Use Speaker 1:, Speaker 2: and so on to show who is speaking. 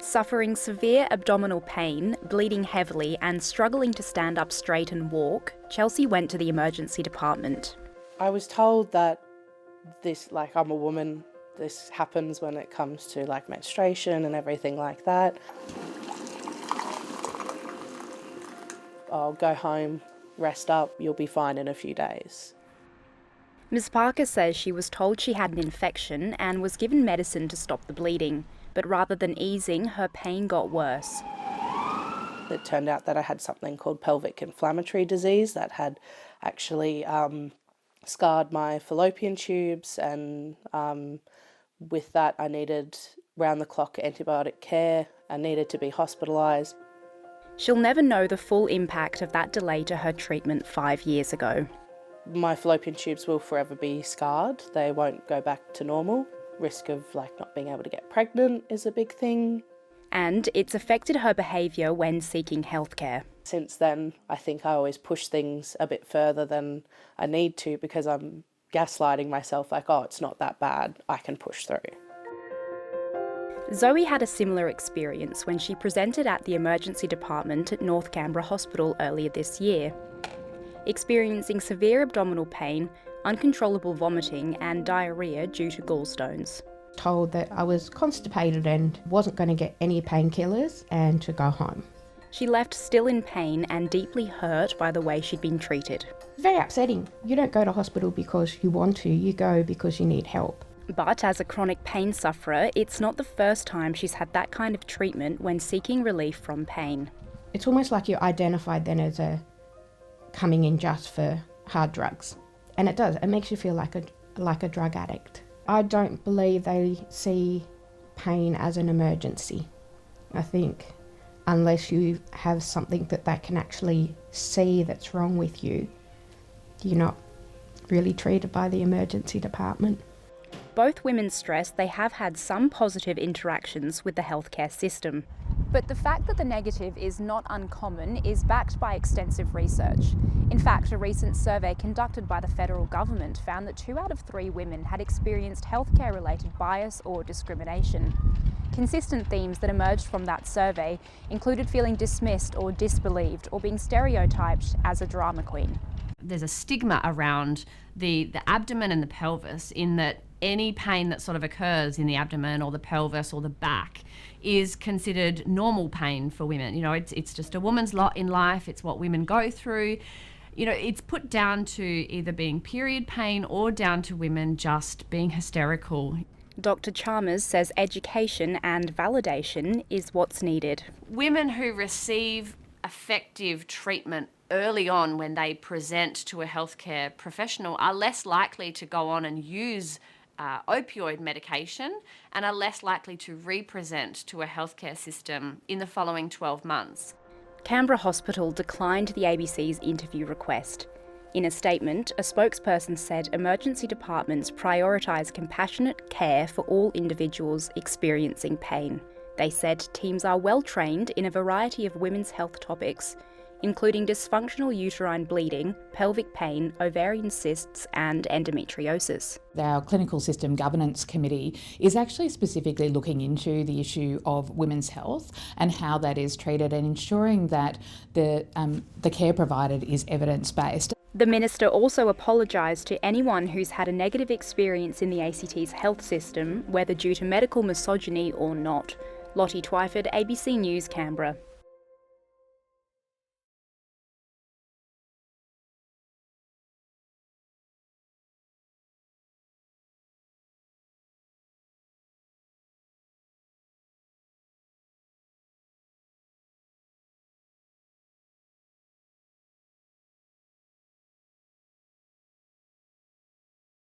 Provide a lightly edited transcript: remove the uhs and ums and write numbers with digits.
Speaker 1: Suffering severe abdominal pain, bleeding heavily and struggling to stand up straight and walk, Chelsea went to the emergency department.
Speaker 2: I was told that I'm a woman, this happens when it comes to menstruation and everything like that. I'll go home, rest up, you'll be fine in a few days.
Speaker 1: Ms. Parker says she was told she had an infection and was given medicine to stop the bleeding, but rather than easing, her pain got worse.
Speaker 2: It turned out that I had something called pelvic inflammatory disease that had actually scarred my fallopian tubes, and with that I needed round-the-clock antibiotic care. I needed to be hospitalised.
Speaker 1: She'll never know the full impact of that delay to her treatment 5 years ago.
Speaker 2: My fallopian tubes will forever be scarred. They won't go back to normal. Risk of not being able to get pregnant is a big thing.
Speaker 1: And it's affected her behaviour when seeking healthcare.
Speaker 2: Since then, I think I always push things a bit further than I need to because I'm gaslighting myself oh, it's not that bad, I can push through.
Speaker 1: Zoe had a similar experience when she presented at the emergency department at North Canberra Hospital earlier this year. Experiencing severe abdominal pain, uncontrollable vomiting and diarrhoea due to gallstones.
Speaker 3: Told that I was constipated and wasn't going to get any painkillers and to go home.
Speaker 1: She left still in pain and deeply hurt by the way she'd been treated.
Speaker 3: Very upsetting. You don't go to hospital because you want to, you go because you need help.
Speaker 1: But as a chronic pain sufferer, it's not the first time she's had that kind of treatment when seeking relief from pain.
Speaker 3: It's almost like you're identified then as coming in just for hard drugs. And it does, it makes you feel like a drug addict. I don't believe they see pain as an emergency. I think unless you have something that they can actually see that's wrong with you, you're not really treated by the emergency department.
Speaker 1: Both women stress they have had some positive interactions with the healthcare system. But the fact that the negative is not uncommon is backed by extensive research. In fact, a recent survey conducted by the federal government found that 2 out of 3 women had experienced healthcare-related bias or discrimination. Consistent themes that emerged from that survey included feeling dismissed or disbelieved or being stereotyped as a drama queen.
Speaker 4: There's a stigma around the abdomen and the pelvis in that any pain that sort of occurs in the abdomen or the pelvis or the back is considered normal pain for women. You know, it's just a woman's lot in life, it's what women go through. You know, it's put down to either being period pain or down to women just being hysterical.
Speaker 1: Dr. Chalmers says education and validation is what's needed.
Speaker 4: Women who receive effective treatment early on when they present to a healthcare professional are less likely to go on and use opioid medication and are less likely to represent to a healthcare system in the following 12 months.
Speaker 1: Canberra Hospital declined the ABC's interview request. In a statement, a spokesperson said emergency departments prioritise compassionate care for all individuals experiencing pain. They said teams are well trained in a variety of women's health topics, including dysfunctional uterine bleeding, pelvic pain, ovarian cysts and endometriosis.
Speaker 5: Our Clinical System Governance Committee is actually specifically looking into the issue of women's health and how that is treated and ensuring that the care provided is evidence-based.
Speaker 1: The Minister also apologised to anyone who's had a negative experience in the ACT's health system, whether due to medical misogyny or not. Lottie Twyford, ABC News, Canberra.